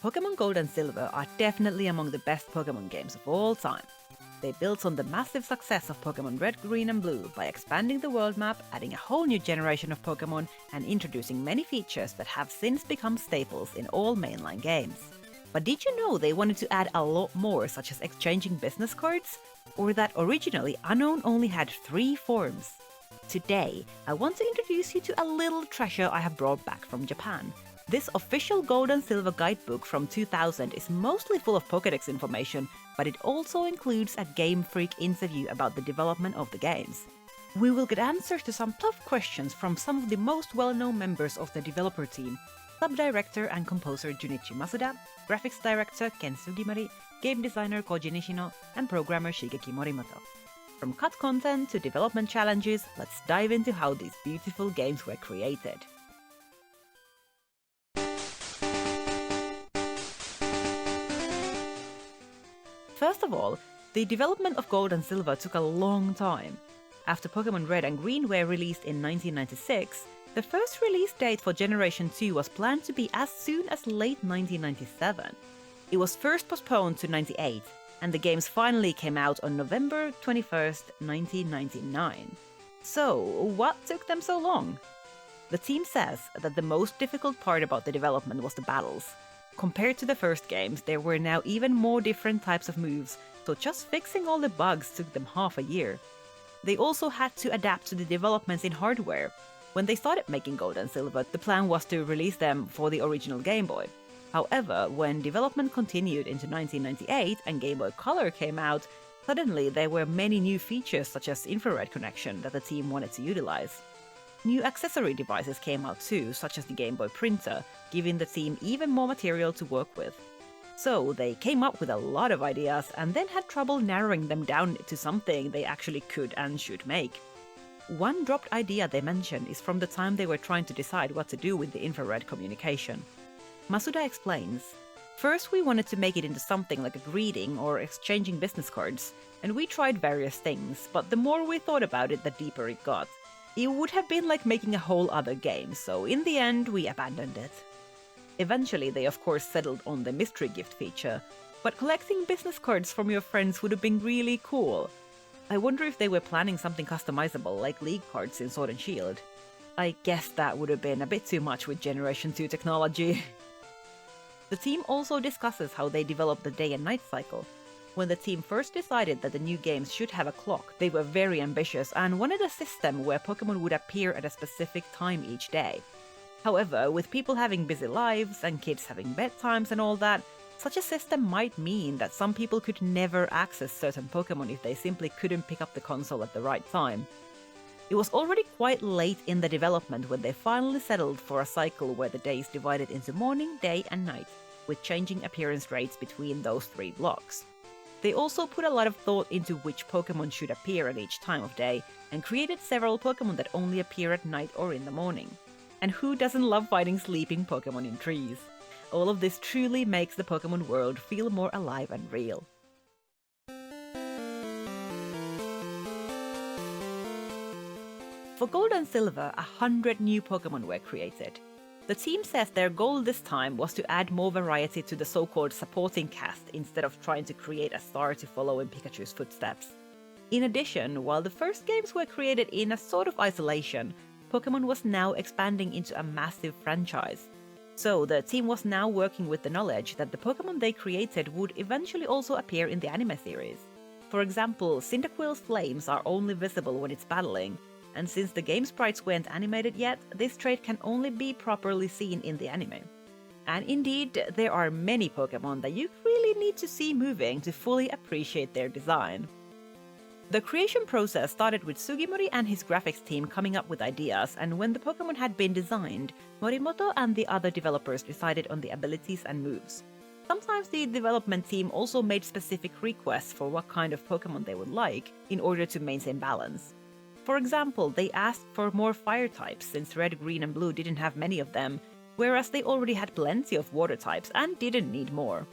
Pokémon Gold and Silver are definitely among the best Pokémon games of all time. They built on the massive success of Pokémon Red, Green and Blue by expanding the world map, adding a whole new generation of Pokémon, and introducing many features that have since become staples in all mainline games. But did you know they wanted to add a lot more, such as exchanging business cards? Or that originally Unown only had 3 forms? Today, I want to introduce you to a little treasure I have brought back from Japan. This official Gold and Silver guidebook from 2000 is mostly full of Pokédex information, but it also includes a Game Freak interview about the development of the games. We will get answers to some tough questions from some of the most well-known members of the developer team: sub-director and composer Junichi Masuda, graphics director Ken Sugimori, game designer Koji Nishino, and programmer Shigeki Morimoto. From cut content to development challenges, let's dive into how these beautiful games were created. First of all, the development of Gold and Silver took a long time. After Pokémon Red and Green were released in 1996, the first release date for Generation 2 was planned to be as soon as late 1997. It was first postponed to 98, and the games finally came out on November 21st, 1999. So, what took them so long? The team says that the most difficult part about the development was the battles. Compared to the first games, there were now even more different types of moves, so just fixing all the bugs took them half a year. They also had to adapt to the developments in hardware. When they started making Gold and Silver, the plan was to release them for the original Game Boy. However, when development continued into 1998 and Game Boy Color came out, suddenly there were many new features such as infrared connection that the team wanted to utilize. New accessory devices came out too, such as the Game Boy printer, giving the team even more material to work with. So they came up with a lot of ideas and then had trouble narrowing them down to something they actually could and should make. One dropped idea they mentioned is from the time they were trying to decide what to do with the infrared communication. Masuda explains, "First we wanted to make it into something like a greeting or exchanging business cards, and we tried various things, but the more we thought about it, the deeper it got. It would have been like making a whole other game, so in the end we abandoned it." Eventually they of course settled on the mystery gift feature, but collecting business cards from your friends would have been really cool. I wonder if they were planning something customizable like League cards in Sword and Shield. I guess that would have been a bit too much with Generation 2 technology. The team also discusses how they developed the day and night cycle. When the team first decided that the new games should have a clock, they were very ambitious and wanted a system where Pokémon would appear at a specific time each day. However, with people having busy lives and kids having bedtimes and all that, such a system might mean that some people could never access certain Pokémon if they simply couldn't pick up the console at the right time. It was already quite late in the development when they finally settled for a cycle where the day is divided into morning, day and night, with changing appearance rates between those 3 blocks. They also put a lot of thought into which Pokémon should appear at each time of day, and created several Pokémon that only appear at night or in the morning. And who doesn't love fighting sleeping Pokémon in trees? All of this truly makes the Pokémon world feel more alive and real. For Gold and Silver, 100 new Pokémon were created. The team says their goal this time was to add more variety to the so-called supporting cast instead of trying to create a star to follow in Pikachu's footsteps. In addition, while the first games were created in a sort of isolation, Pokémon was now expanding into a massive franchise. So the team was now working with the knowledge that the Pokémon they created would eventually also appear in the anime series. For example, Cyndaquil's flames are only visible when it's battling, and since the game sprites weren't animated yet, this trait can only be properly seen in the anime. And indeed, there are many Pokémon that you really need to see moving to fully appreciate their design. The creation process started with Sugimori and his graphics team coming up with ideas, and when the Pokémon had been designed, Morimoto and the other developers decided on the abilities and moves. Sometimes the development team also made specific requests for what kind of Pokémon they would like, in order to maintain balance. For example, they asked for more fire types since Red, Green and Blue didn't have many of them, whereas they already had plenty of water types and didn't need more.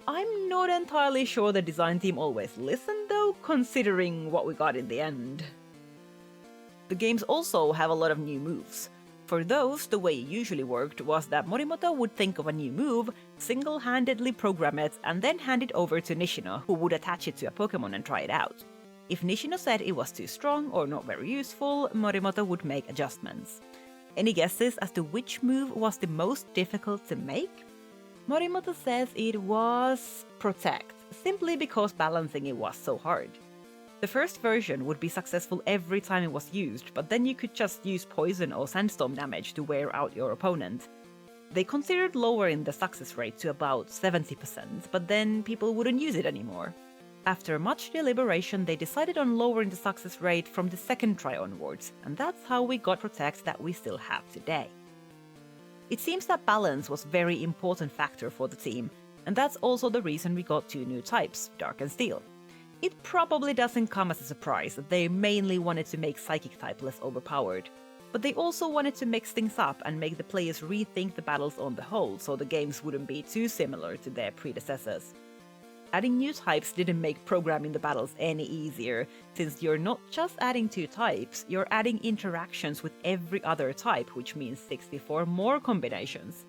I'm not entirely sure the design team always listened though, considering what we got in the end. The games also have a lot of new moves. For those, the way it usually worked was that Morimoto would think of a new move, single-handedly program it, and then hand it over to Nishino, who would attach it to a Pokémon and try it out. If Nishino said it was too strong or not very useful, Morimoto would make adjustments. Any guesses as to which move was the most difficult to make? Morimoto says it was Protect, simply because balancing it was so hard. The first version would be successful every time it was used, but then you could just use poison or sandstorm damage to wear out your opponent. They considered lowering the success rate to about 70%, but then people wouldn't use it anymore. After much deliberation, they decided on lowering the success rate from the second try onwards, and that's how we got Protect that we still have today. It seems that balance was a very important factor for the team, and that's also the reason we got two new types, Dark and Steel. It probably doesn't come as a surprise that they mainly wanted to make Psychic type less overpowered, but they also wanted to mix things up and make the players rethink the battles on the whole so the games wouldn't be too similar to their predecessors. Adding new types didn't make programming the battles any easier, since you're not just adding two types, you're adding interactions with every other type, which means 64 more combinations.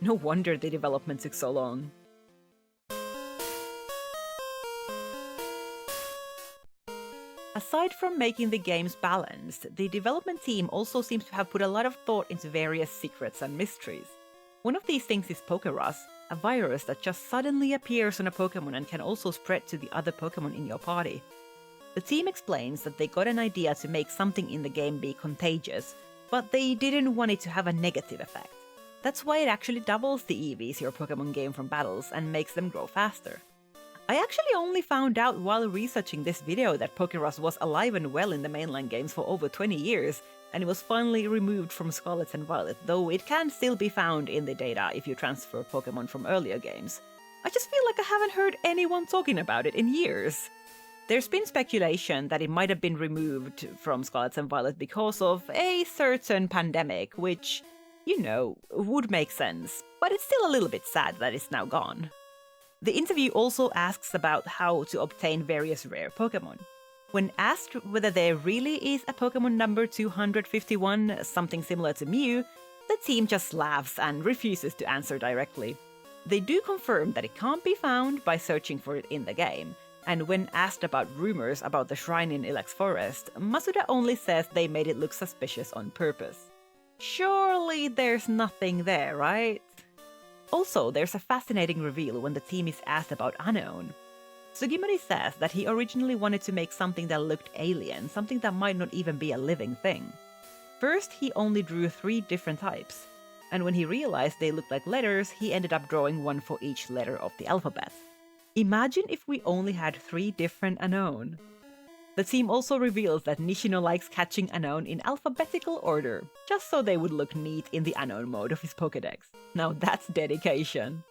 No wonder the development took so long. Aside from making the games balanced, the development team also seems to have put a lot of thought into various secrets and mysteries. One of these things is Pokerus, a virus that just suddenly appears on a Pokémon and can also spread to the other Pokémon in your party. The team explains that they got an idea to make something in the game be contagious, but they didn't want it to have a negative effect. That's why it actually doubles the EVs your Pokémon gain from battles and makes them grow faster. I actually only found out while researching this video that Pokerus was alive and well in the mainline games for over 20 years, and it was finally removed from Scarlet and Violet, though it can still be found in the data if you transfer Pokémon from earlier games. I just feel like I haven't heard anyone talking about it in years. There's been speculation that it might have been removed from Scarlet and Violet because of a certain pandemic, which, you know, would make sense, but it's still a little bit sad that it's now gone. The interview also asks about how to obtain various rare Pokémon. When asked whether there really is a Pokémon number 251, something similar to Mew, the team just laughs and refuses to answer directly. They do confirm that it can't be found by searching for it in the game, and when asked about rumors about the shrine in Ilex Forest, Masuda only says they made it look suspicious on purpose. Surely there's nothing there, right? Also, there's a fascinating reveal when the team is asked about Unown. Sugimori says that he originally wanted to make something that looked alien, something that might not even be a living thing. First, he only drew 3 different types, and when he realized they looked like letters, he ended up drawing one for each letter of the alphabet. Imagine if we only had 3 different Unown. The team also reveals that Nishino likes catching Unown in alphabetical order, just so they would look neat in the Unown mode of his Pokédex. Now that's dedication.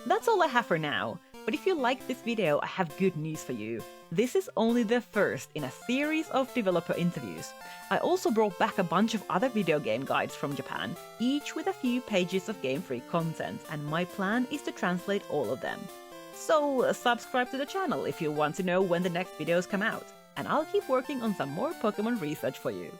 That's all I have for now, but if you liked this video, I have good news for you. This is only the first in a series of developer interviews. I also brought back a bunch of other video game guides from Japan, each with a few pages of Game Freak content, and my plan is to translate all of them. So subscribe to the channel if you want to know when the next videos come out, and I'll keep working on some more Pokémon research for you.